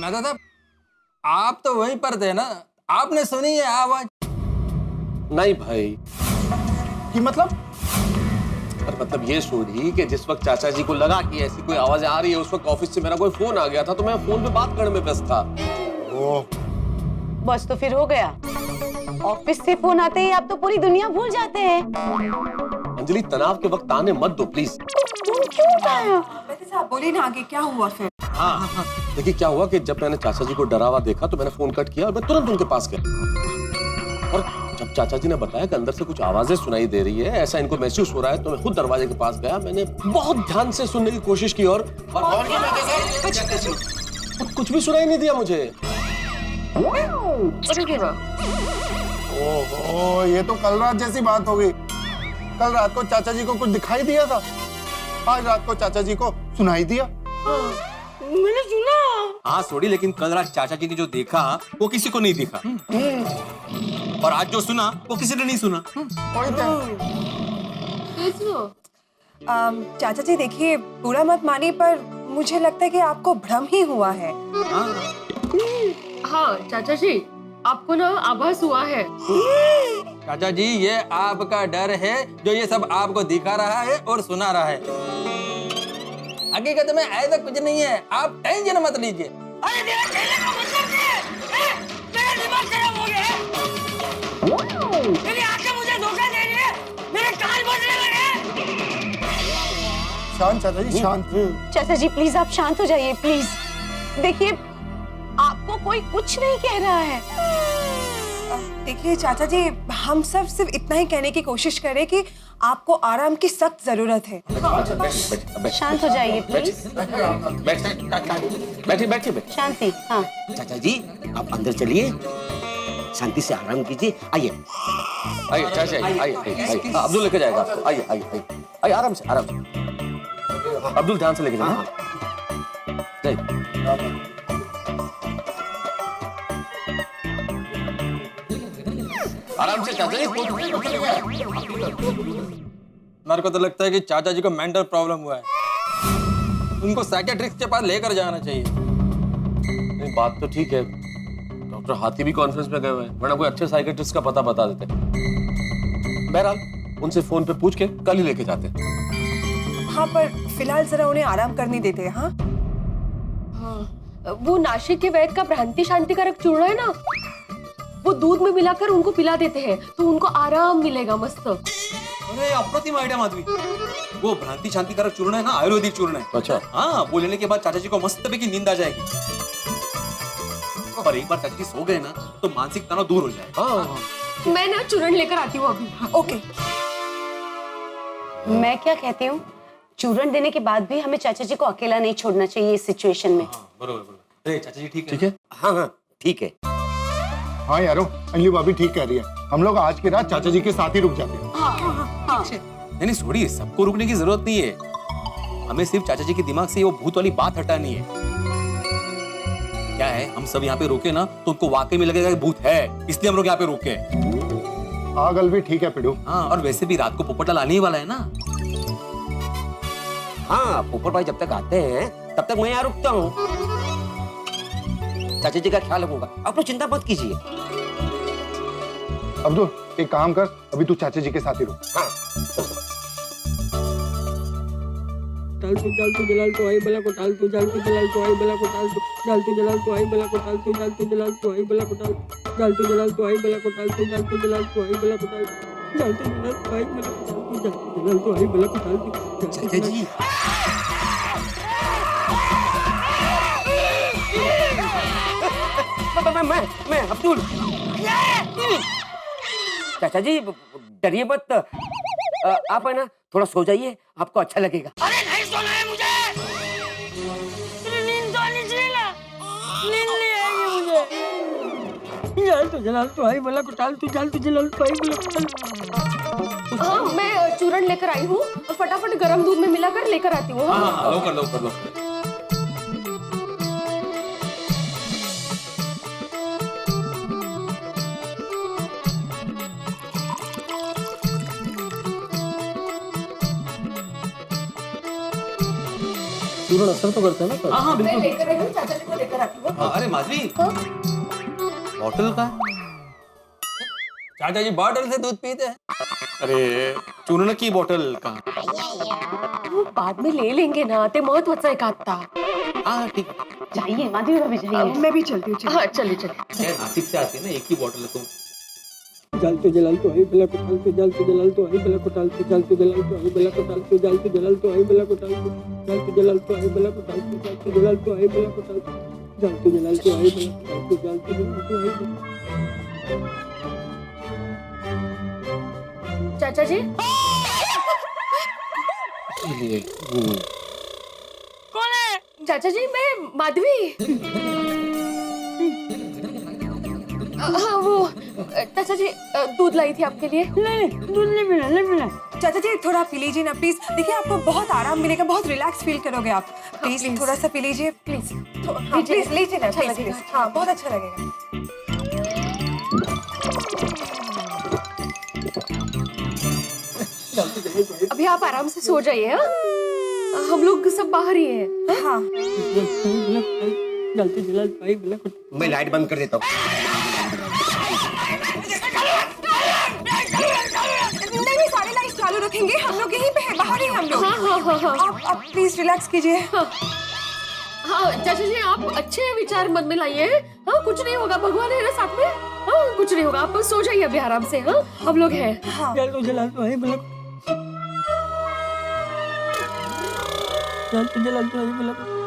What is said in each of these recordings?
चाचा साहब, आप तो वहीं पर थे ना, आपने सुनी है आवाज? नहीं भाई। कि मतलब? पर मतलब ये सुनी कि जिस वक्त चाचा जी को लगा कि ऐसी कोई आवाज आ रही है, उस वक्त ऑफिस से मेरा कोई फोन आ गया था, तो मैं फोन पे बात करने में व्यस्त था। ओह, बस तो फिर हो गया। ऑफिस से फोन आते ही आप तो पूरी दुनिया भूल जाते हैं। अंजलि, तनाव के वक्त ताने मत दो प्लीज। तुम क्यों उठाए? वैसे साहब बोलिए ना, आगे क्या हुआ फिर? हाँ, देखिए क्या हुआ कि जब मैंने चाचा जी को डरा हुआ देखा तो मैंने फोन कट किया और मैं तुरंत उनके पास गया। और जब चाचा जी ने बताया कि अंदर से कुछ आवाजें सुनाई दे रही है, ऐसा इनको महसूस हो रहा है, तो मैं खुद दरवाजे के पास गया। मैंने बहुत ध्यान से सुनने की कोशिश की और कुछ भी सुनाई नहीं दिया मुझे। ओहो, ये तो कल रात जैसी बात हो गई। कल रात को चाचा जी को कुछ दिखाई दिया था, आज रात को चाचा जी को सुनाई दिया। मैंने सुना। हाँ सोडी, लेकिन कल रात चाचा जी ने जो देखा वो किसी को नहीं दिखा, और आज जो सुना वो किसी ने नहीं सुना। चाचा जी देखिए, बुरा मत मानिए, पर मुझे लगता है कि आपको भ्रम ही हुआ है। हाँ चाचा जी, आपको ना आभास हुआ है। चाचा जी, ये आपका डर है जो ये सब आपको दिखा रहा है और सुना रहा है। हकीकत में ऐसा कुछ नहीं है, आप टेंशन मत लीजिए। अरे मेरा कहने का मतलब है, मेरा दिमाग खराब हो गया है। मेरी आंखें मुझे धोखा दे रही है, मेरे कान बजने लगे। शांत चाचा जी, शांत। चाचा जी प्लीज आप शांत हो जाइए प्लीज। देखिए आपको कोई कुछ नहीं कह रहा है। देखिए चाचा जी, हम सब सिर्फ इतना ही कहने की कोशिश करें कि आपको आराम की सख्त जरूरत है। शांत हो जाइए प्लीज। बैठिए बैठिए। शांति। हाँ चाचा जी, आप अंदर चलिए, शांति से आराम कीजिए। आइए आइए चाचा जी, आइए। अब्दुल लेके जाएगा आपको। आइए आइए आइए आइए, आराम से आराम से। अब्दुल ध्यान से लेके जाना। जाइए। आराम से चाचा जी। मेरे को तो लगता है कि चाचा जी को मेंटल प्रॉब्लम हुआ है, उनको साइकियाट्रिस्ट के पास लेकर जाना चाहिए। नहीं, बात तो ठीक है, डॉक्टर हाथी भी कॉन्फ्रेंस में गए हुए हैं, वरना कोई अच्छे साइकियाट्रिस्ट का पता बता देते। बहरहाल उनसे फोन पे पूछ के कल ही लेके जाते हैं। हाँ, पर फिलहाल जरा उन्हें आराम करने देते हैं। हाँ हाँ, वो नासिक के वैद्य का भ्रांति शांतिकारक चूर्ण है ना, वो दूध में मिलाकर उनको पिला देते हैं तो उनको आराम मिलेगा मस्त। अरे अप्रतिम आइडिया माधवी, वो भ्रांति शांतिकारक चूर्ण है ना, आयुर्वेदिक चूर्ण है। अच्छा। हाँ, वो लेने के बाद चाचा जी को मस्त की नींद आ जाएगी, और एक बार चाचा जी सो गए ना तो मानसिक तनाव दूर हो जाएगा। हाँ। मैं ना चूर्ण लेकर आती हूँ अभी। ओके। मैं क्या कहती हूँ, चूर्ण देने के बाद भी हमें चाचा जी को अकेला नहीं छोड़ना चाहिए इस सिचुएशन में। बरोबर। अरे चाचा जी ठीक है? ठीक है। हाँ हाँ ठीक है। हाँ यारो, अंजलि भाभी ठीक कह रही है, हम लोग आज की रात चाचा जी के साथ ही रुक जाते हैं। नहीं छोड़िए, सबको रुकने की जरूरत नहीं है, हमें सिर्फ चाचा जी के दिमाग से वो भूत वाली बात हटानी है। क्या है, हम सब यहाँ पे रुके ना तो उनको वाकई में लगेगा कि भूत है, इसलिए हम लोग यहाँ पे रुके। पागल भी ठीक है पिडू। हाँ, और वैसे भी रात को पोपटलाल आने ही वाला है ना। हाँ, पोपट भाई जब तक आते हैं तब तक मैं यहाँ रुकता हूँ, चाचा जी का ख्याल रखूंगा, आप लोग चिंता मत कीजिए। अब्दुल एक काम कर, अभी तू चाचा जी के साथ ही रुक। हाँ। टालतू टालतू जलाल तो आई बला को टालतू टालतू जलाल तो आई बला को टालतू टालतू जलाल तो आई बला को टालतू टालतू जलाल तो आई बला को टालतू जलाल तो आई बला को टालतू टालतू जलाल तो आई बला को टालतू जलाल तो आई बला को टालतू जलाल तो आई बला को टालतू। चाचा जी मैं अब्दुल। चाचा जी डरिए मत, आप है ना थोड़ा सो जाइए, आपको अच्छा लगेगा। अरे नहीं सोना है मुझे, नींद तो आनी चाहिए ना, नींद नहीं आएगी मुझे। जलाल तो आई बला को टालतू टालतू जलाल तो आई बला को टालतू। हाँ, मैं चूर्ण लेकर आई हूँ और फटाफट गर्म दूध में मिलाकर लेकर आती हूँ। हाँ, लो कर लो। चूर्ण असर तो करता है ना पर? हाँ हाँ मैं बिल्कुल। लेकर आई हूँ, चाचा जी को लेकर आती हूँ। हाँ, अरे माधवी, हाँ? बॉटल का है? चाचा जी बॉटल से दूध पीते हैं। अरे चूर्ण की बॉटल का? वो बाद में ले लेंगे ना, ते महत्वाचं आहे का आता? हाँ ठीक है। जाइए माधवी भाभी जाइए। मैं भी चलती हूँ। हाँ चलिए चलिए। यार नासिक से आती है ना, एक ही बॉटल है तो। जलतो जलालतो आई बेला को टालतो, जलतो जलालतो आई बेला को टालतो, जलतो जलालतो आई बेला को टालतो, जलतो जलालतो आई बेला को टालतो, जलतो जलालतो आई बेला को टालतो, जलतो जलालतो आई बेला को टालतो, जलतो जलालतो आई बेला को टालतो, जलतो जलालतो आई बेला। चाचा जी, कौन है? चाचा जी मैं माधवी। हाँ वो चाचा जी दूध लाई थी आपके लिए। नहीं दूध नहीं मिला, नहीं मिला। चाचा जी थोड़ा पी लीजिए ना प्लीज। देखिए आपको बहुत आराम मिलेगा, बहुत रिलैक्स फील करोगे आप। प्लीज थोड़ा सा पी लीजिए प्लीज। हाँ प्लीज लीजिए ना अच्छा प्लीज लगेगा। प्लीज। हाँ बहुत अच्छा लगेगा। अभी आप आराम से सो जाइए। हाँ हम लोग सब बाहर ही हैं। हाँ जलतो जलालतो आई बेला को मैं लाइट बंद कर देता हूँ। नहीं सारे लाइट चालू रखेंगे, हम लोग यहीं पे हैं, बाहर ही हैं हम लोग। हाँ हाँ हाँ हाँ आप प्लीज रिलैक्स कीजिए। हाँ चाचा जी आप अच्छे विचार मन में लाइए। हाँ कुछ नहीं होगा, भगवान है ना साथ में। हाँ कुछ नहीं होगा, आप बस सो जाइए अभी आराम से। हाँ हम लोग हैं। हाँ जलतो जलालतो आई बेला को, जलतो जलालतो आई बेला को।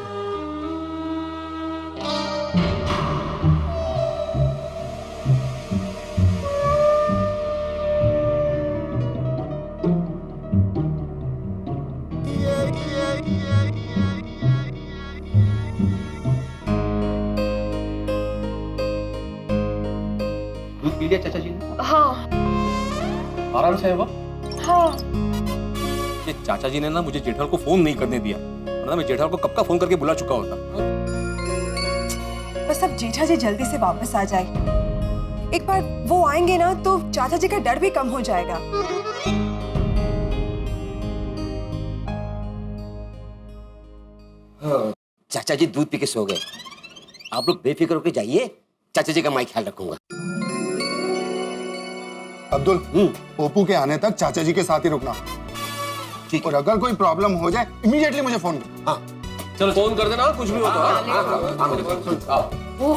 दूध पी लिया चाचा जी ने? हाँ आराम से है वो? हाँ ये चाचा जी ने ना मुझे जेठाल को फोन नहीं करने दिया, वरना मैं जेठाल को कब का फोन करके बुला चुका होता। बस अब जेठा जी जल्दी से वापस आ जाए। एक बार वो आएंगे ना तो चाचा जी का डर भी कम हो जाएगा। हाँ, चाचा जी दूध पी के सो गए। आप लोग बेफिक्र होकर जाइए, चाचा जी का मैं ख्याल रखूंगा। अब्दुल, पोपू के आने तक चाचा जी के साथ ही रुकना। ठीक और अगर कोई प्रॉब्लम हो जाए इमीडिएटली मुझे फोन कर। हाँ चलो फोन कर देना कुछ भी हो तो। वो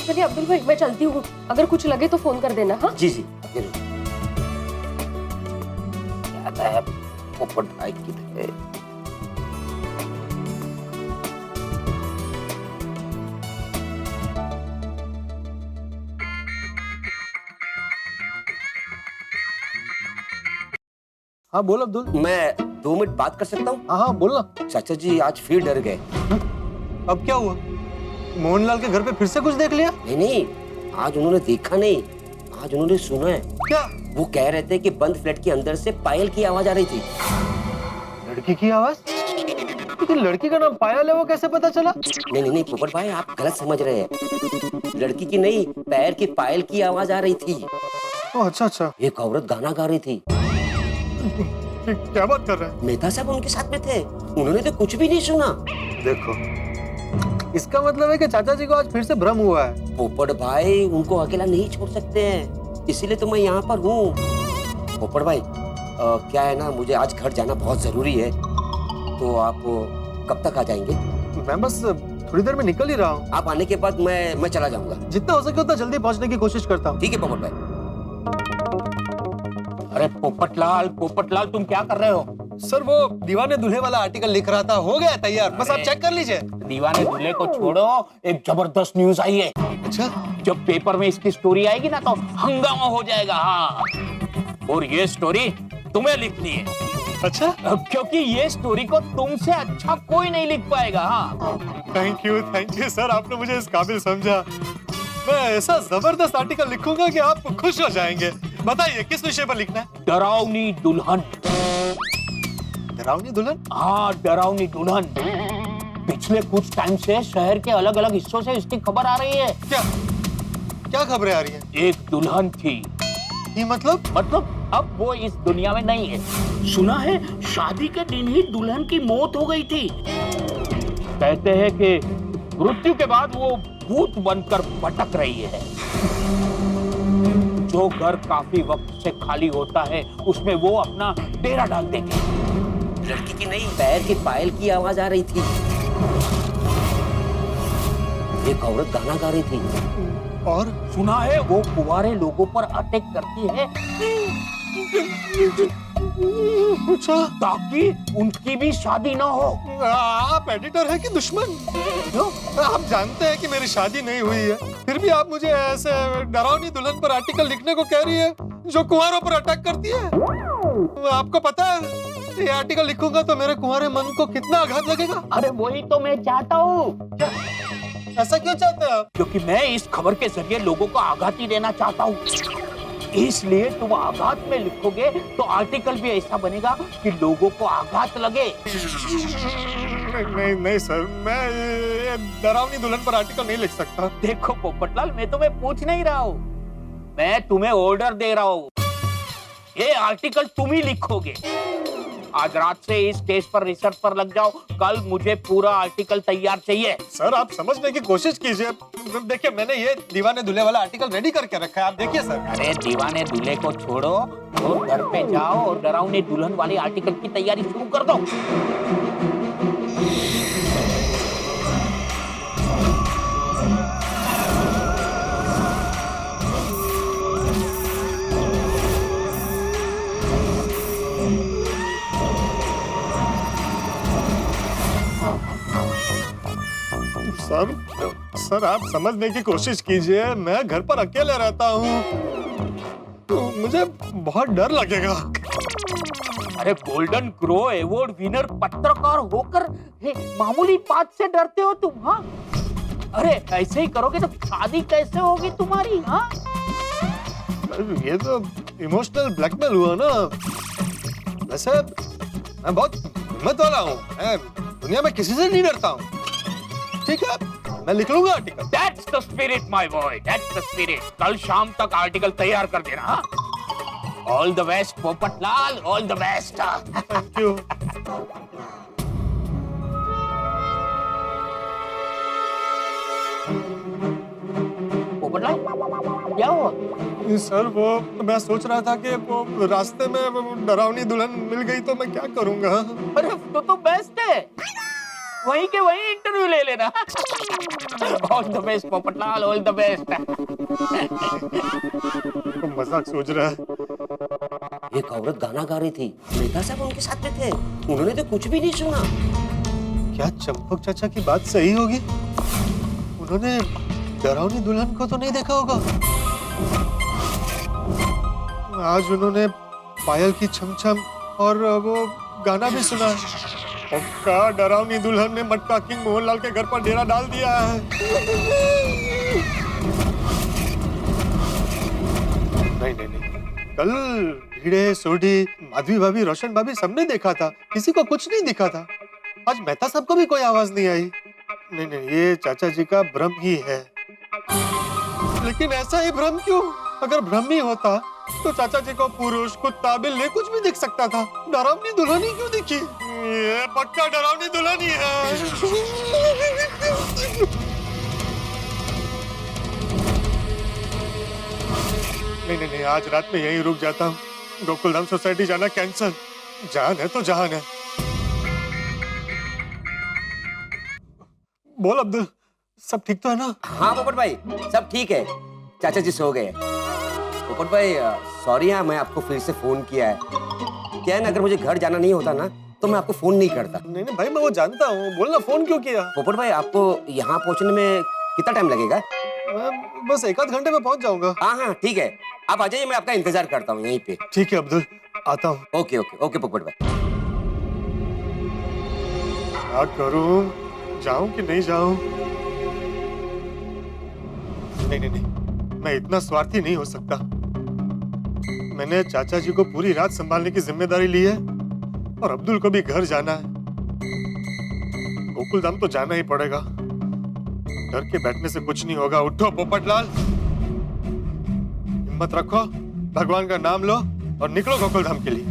चलिए अब्दुल भाई मैं चलती हूँ, अगर कुछ लगे तो फोन कर देना। हाँ जी जी जरूर। क्या है पोपट भाई किधर? हाँ बोल अब्दुल। मैं 2 मिनट बात कर सकता हूँ? हाँ हाँ बोल ना। चाचा जी आज फिर डर गए। अब क्या हुआ? मोहनलाल के घर पे फिर से कुछ देख लिया? नहीं नहीं, आज उन्होंने देखा नहीं, आज उन्होंने सुना है। क्या? वो कह रहे थे कि बंद फ्लैट के अंदर से पायल की आवाज आ रही थी। लड़की की आवाज? लेकिन लड़की का नाम पायल है, वो कैसे पता चला? नहीं नहीं नहीं पोपट भाई आप गलत समझ रहे हैं। लड़की की नहीं, पैर की पायल की आवाज आ रही थी। ओह अच्छा अच्छा। एक औरत गाना गा रही थी। क्या बात कर रहे हैं? मेहता साहब उनके साथ में थे, उन्होंने तो कुछ भी नहीं सुना। देखो, इसका मतलब है कि चाचा जी को आज फिर से भ्रम हुआ है। पोपट भाई उनको अकेला नहीं छोड़ सकते हैं, इसीलिए तो मैं यहाँ पर हूँ। पोपट भाई क्या है ना, मुझे आज घर जाना बहुत जरूरी है, तो आप कब तक आ जाएंगे? मैं बस थोड़ी देर में निकल ही रहा हूँ। आप आने के बाद मैं चला जाऊंगा। जितना हो सके उतना जल्दी पहुंचने की कोशिश करता हूँ। ठीक है पोपट भाई। अरे पोपटलाल तुम क्या कर रहे हो? सर वो दीवाने दूल्हे वाला आर्टिकल लिख रहा था, हो गया तैयार, बस आप चेक कर लीजिए। दीवाने दूल्हे को छोड़ो, एक जबरदस्त न्यूज आई है। अच्छा, जब पेपर में इसकी स्टोरी आएगी ना तो हंगामा हो जाएगा। हाँ, और ये स्टोरी तुम्हें लिखनी है। अच्छा, क्योंकि ये स्टोरी को तुमसे अच्छा कोई नहीं लिख पाएगा। हाँ थैंक यू सर, आपने मुझे इस काबिल समझा। मैं ऐसा जबरदस्त आर्टिकल लिखूंगा कि आप खुश हो जाएंगे। बताइए किस विषय पर लिखना है? डरावनी दुल्हन। डरावनी दुल्हन? हाँ डरावनी दुल्हन। पिछले कुछ टाइम से शहर के अलग अलग हिस्सों से इसकी खबर आ रही है। क्या क्या खबरें आ रही हैं? एक दुल्हन थी, ये मतलब अब वो इस दुनिया में नहीं है। सुना है शादी के दिन ही दुल्हन की मौत हो गई थी। कहते हैं कि मृत्यु के बाद वो भूत बनकर भटक रही है। जो घर काफी वक्त से खाली होता है उसमें वो अपना डेरा डाल देंगे। लड़की की नहीं, पैर की पायल की आवाज आ रही थी। एक औरत गाना गा रही थी। और सुना है वो कुंवारे लोगों पर अटैक करती है अच्छा, ताकि उनकी भी शादी ना हो। आप एडिटर हैं कि दुश्मन? आप जानते हैं कि मेरी शादी नहीं हुई है, फिर भी आप मुझे ऐसे डरावनी दुल्हन पर आर्टिकल लिखने को कह रही है जो कुंवारों पर अटैक करती है। आपको पता है ये आर्टिकल लिखूंगा तो मेरे कुंवारे मन को कितना आघात लगेगा? अरे वही तो मैं चाहता हूँ। ऐसा क्यों चाहते हैं आप? क्योंकि मैं इस खबर के जरिए लोगों को आघाती देना चाहता हूँ। इसलिए तुम आघात में लिखोगे तो आर्टिकल भी ऐसा बनेगा कि लोगों को आघात लगे। नहीं नहीं सर, मैं ये डरावनी दुल्हन पर आर्टिकल नहीं लिख सकता। देखो पोपटलाल, मैं तुम्हें पूछ नहीं रहा हूँ, मैं तुम्हें ऑर्डर दे रहा हूँ। ये आर्टिकल तुम ही लिखोगे। आज रात से इस केस पर रिसर्च पर लग जाओ। कल मुझे पूरा आर्टिकल तैयार चाहिए। सर आप समझने की कोशिश कीजिए। देखिए मैंने ये दीवाने दूल्हे वाला आर्टिकल रेडी करके रखा है, आप देखिए सर। अरे दीवाने दूल्हे को छोड़ो और घर पे जाओ और डरावनी दुल्हन वाली आर्टिकल की तैयारी शुरू कर दो। सर आप समझने की कोशिश कीजिए, मैं घर पर अकेले रहता हूँ तो मुझे बहुत डर लगेगा। अरे गोल्डन क्रो अवार्ड विनर पत्रकार होकर मामूली बात से डरते हो तुम? हाँ, अरे ऐसे ही करोगे तो शादी कैसे होगी तुम्हारी? हाँ, ये तो इमोशनल ब्लैकमेल हुआ ना। वैसे मैं बहुत हिम्मत वाला हूँ, मैं दुनिया में किसी से नहीं डरता हूँ। ठीक है, मैं लिख लूंगा article. That's the spirit, my boy. That's the spirit. कल शाम तक आर्टिकल तैयार कर देना। हाँ? All the best, Popatlal. All the best. Thank you. Popatlal, क्या हुआ? सर वो मैं सोच रहा था कि वो रास्ते में वो डरावनी दुल्हन मिल गई तो मैं क्या करूंगा। अरे तो बेस्ट है, वहीं के वहीं इंटरव्यू ले लेना। All the best Popatlal, all the best. तो मजाक सोच रहा है। एक औरत गाना गा रही थी, मेहता साहब उनके साथ में थे, उन्होंने तो कुछ भी नहीं सुना। क्या चंपक चाचा की बात सही होगी? उन्होंने डरावनी दुल्हन को तो नहीं देखा होगा। आज उन्होंने पायल की छमछम और वो गाना भी सुना। पक्का डरावनी दुल्हन ने मटका किंग मोहनलाल के घर पर डेरा डाल दिया है। नहीं नहीं नहीं, कल भीड़े, सोढ़ी, माधवी भाभी, रोशन भाभी सबने देखा था, किसी को कुछ नहीं दिखा था। आज मेहता साहब को भी कोई आवाज नहीं आई। नहीं नहीं, ये चाचा जी का भ्रम ही है। लेकिन ऐसा ही भ्रम क्यों? अगर भ्रम ही होता तो चाचा जी को पुरुष, कुत्ता, बिल्ली कुछ भी दिख सकता था। डरावनी दुल्हन ही क्यों दिखी? ये पक्का डरावनी दुल्हन ही है। नहीं नहीं नहीं, आज रात में यहीं रुक जाता हूँ। गोकुलधाम सोसाइटी जाना कैंसल। जान है तो जान है। बोल अब्दुल, सब ठीक तो है ना? हाँ पोपट भाई, सब ठीक है। चाचा जी सो गए। पोपट भाई सॉरी, हाँ मैं आपको फिर से फोन किया है। क्या है ना, अगर मुझे घर जाना नहीं होता ना तो मैं आपको फोन नहीं करता। नहीं नहीं भाई, मैं वो जानता हूँ, बोलना फोन क्यों किया? पोपट भाई आपको यहाँ पहुँचने में कितना टाइम लगेगा? मैं बस 1 आध घंटे में पहुँच जाऊंगा। हाँ हाँ ठीक है, आप आ जाइए, मैं आपका इंतजार करता हूँ यहीं पे। ठीक है अब्दुल, आता हूँ। ओके ओके ओके पोपट भाई। क्या करूँ, जाऊं कि नहीं जाऊं? नहीं नहीं नहीं, मैं इतना स्वार्थी नहीं हो सकता। मैंने चाचा जी को पूरी रात संभालने की जिम्मेदारी ली है और अब्दुल को भी घर जाना है। गोकुलधाम तो जाना ही पड़ेगा। डर के बैठने से कुछ नहीं होगा। उठो पोपटलाल, हिम्मत रखो, भगवान का नाम लो और निकलो गोकुलधाम के लिए।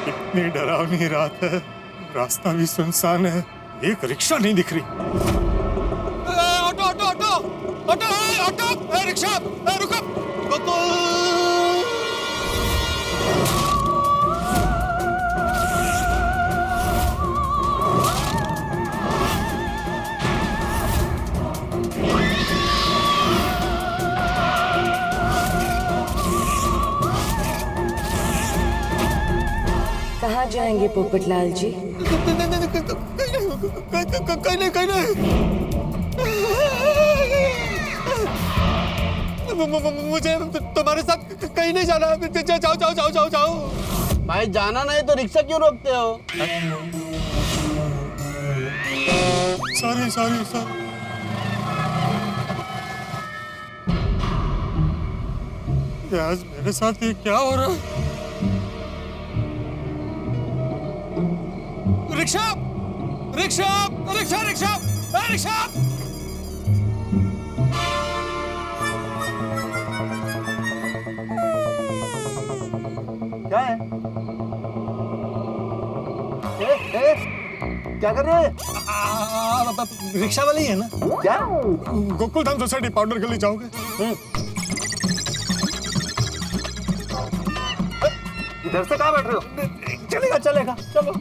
कितनी डरावनी रात है, रास्ता भी सुनसान है, एक रिक्शा नहीं दिख रही। Auto auto auto auto auto rickshaw रुको। कहाँ जाएंगे पोपटलाल जी? कहीं नहीं। मुझे तुम्हारे साथ कहीं नहीं जाना। जाओ। भाई जाना नहीं तो रिक्शा क्यों रोकते हो? सॉरी। आज मेरे साथ ये क्या हो रहा है? रिक्शा। क्या है? क्या कर रहे हैं? रिक्शा वाले ही है ना? क्या? गोकुलधाम सोसाइटी पाउडर गली जाओगे? इधर से कहाँ बैठ रहे हो? चलेगा चलो।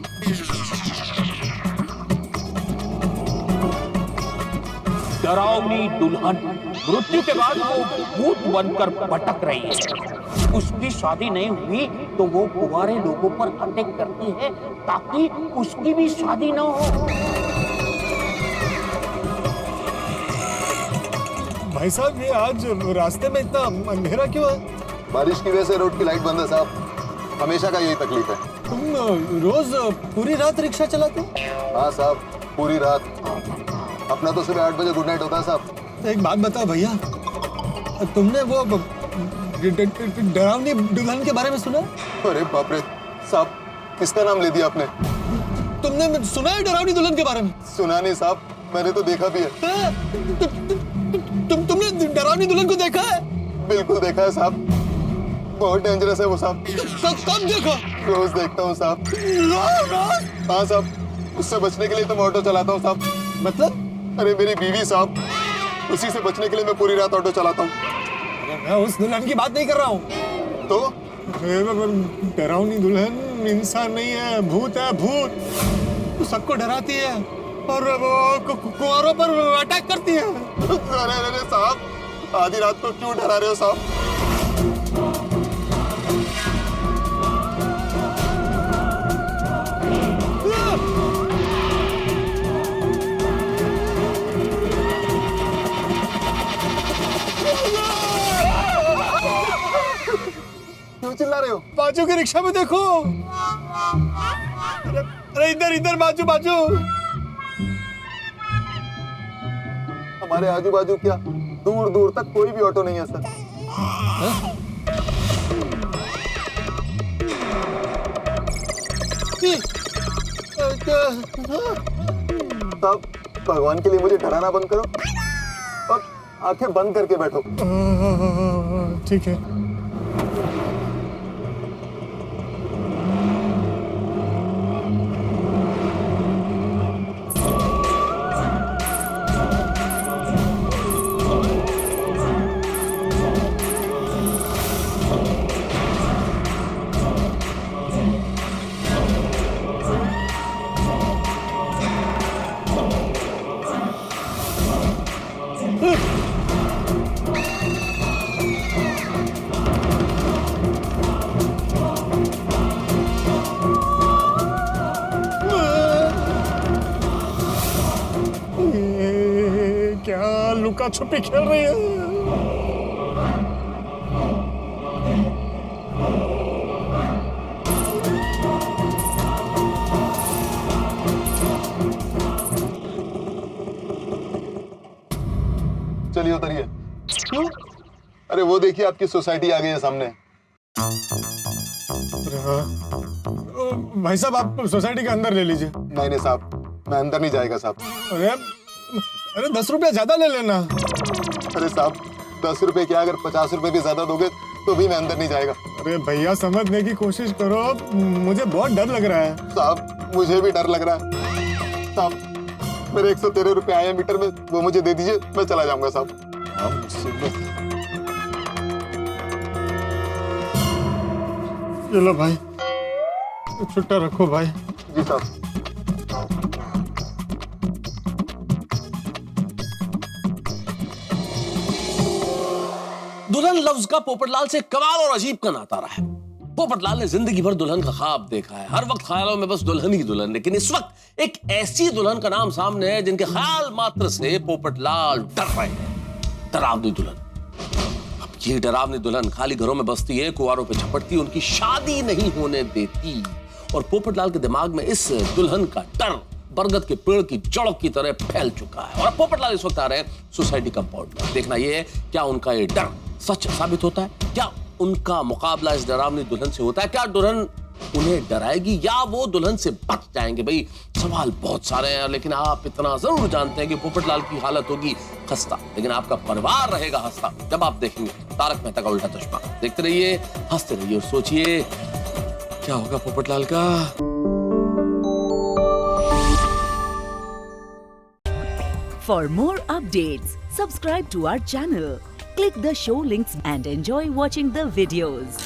डरावनी दुल्हन मृत्यु के बाद वो भूत बनकर भटक रही है। उसकी शादी नहीं हुई तो वो कुंवारे लोगों पर अटैक करती है ताकि उसकी भी शादी न हो। भाई साहब, ये आज रास्ते में इतना अंधेरा क्यों है? बारिश की वजह से रोड की लाइट बंद है साहब। हमेशा का यही तकलीफ है। तुम रोज पूरी रात रिक्शा चलाते हो? हाँ साहब, पूरी रात। अपना तो सुबह 8 बजे गुड नाइट होता है साहब। एक बात बताओ भैया, तुमने वो डरावनी दुल्हन के बारे में सुना? अरे बाप रे साहब, किसका नाम ले दिया आपने? तुमने सुना है डरावनी दुल्हन के बारे में? सुना नहीं साहब, मैंने तो देखा भी है। तुमने डरावनी दुल्हन को देखा है? बिल्कुल देखा है साहब, बहुत डेंजरस है वो साहब। कब देखा? रोज देखता हूँ साहब। हाँ साहब, उससे बचने के लिए तो मैं ऑटो चलाता हूँ साहब। मतलब? अरे मेरी बीवी साहब, उसी से बचने के लिए मैं पूरी रात ऑटो चलाता हूँ। मैं उस दुल्हन की बात नहीं कर रहा हूँ। तो डरावनी दुल्हन इंसान नहीं है, भूत है, भूत। वो सबको डराती है और वो कुंवारों पर अटैक करती है। अरे साहब, आधी रात को क्यों डरा रहे हो साहब? क्यों चिल्ला रहे हो? बाजू के रिक्शा में देखो। अरे इधर बाजू। हमारे आजू बाजू क्या, दूर दूर तक कोई भी ऑटो नहीं है सर। साहब, भगवान के लिए मुझे डराना बंद करो और आंखें बंद करके बैठो। ठीक है। क्या लुका छुपी खेल रही है? चलिए उतरिए। क्यों? अरे वो देखिए, आपकी सोसाइटी आ गई है सामने। अरे हाँ। भाई साहब आप सोसाइटी के अंदर ले लीजिए। नहीं नहीं साहब, मैं अंदर नहीं जाएगा साहब। अरे 10 रुपया ज्यादा ले लेना। अरे साहब 10 रुपए क्या, अगर 50 रुपए भी ज्यादा दोगे तो भी मैं अंदर नहीं जाएगा। अरे भैया समझने की कोशिश करो, मुझे बहुत डर लग रहा है। साहब मुझे भी डर लग रहा है। साहब मेरे 113 रुपए आए हैं मीटर में, वो मुझे दे दीजिए, मैं चला जाऊंगा साहब। चलो भाई, छुट्टा रखो भाई। जी साहब। दुल्हन लफ्ज का पोपटलाल से कमाल और अजीब का नाता रहा है। पोपटलाल ने जिंदगी भर दुल्हन का ख्वाब देखा है, हर वक्त ख्यालों में बस दुल्हन ही दुल्हन। लेकिन इस वक्त एक ऐसी दुल्हन का नाम सामने है जिनके ख्याल मात्र से पोपटलाल डर रहे हैं। डरावनी दुल्हन। अब ये डरावनी दुल्हन खाली घरों में बसती है, कुंवारों पे झपटती, उनकी शादी नहीं होने देती। और पोपटलाल के दिमाग में इस दुल्हन का डर बरगद के पेड़ की जड़ की तरह फैल चुका है। और अब पोपटलाल इस वक्त आ रहे हैं सोसाइटी कंपाउंड में। देखना यह है क्या उनका ये डर सच साबित होता है, क्या उनका मुकाबला इस डरावनी दुल्हन से होता है, क्या दुल्हन उन्हें डराएगी या वो दुल्हन से बच जाएंगे। भाई सवाल बहुत सारे हैं, लेकिन आप इतना जरूर जानते हैं कि पोपटलाल की हालत होगी खस्ता, लेकिन आपका परिवार रहेगा हंसता जब आप देखेंगे तारक मेहता का उल्टा चश्मा। देखते रहिए, हंसते रहिए और सोचिए क्या होगा पोपटलाल का। For more updates, subscribe to our channel, click the show links and enjoy watching the videos.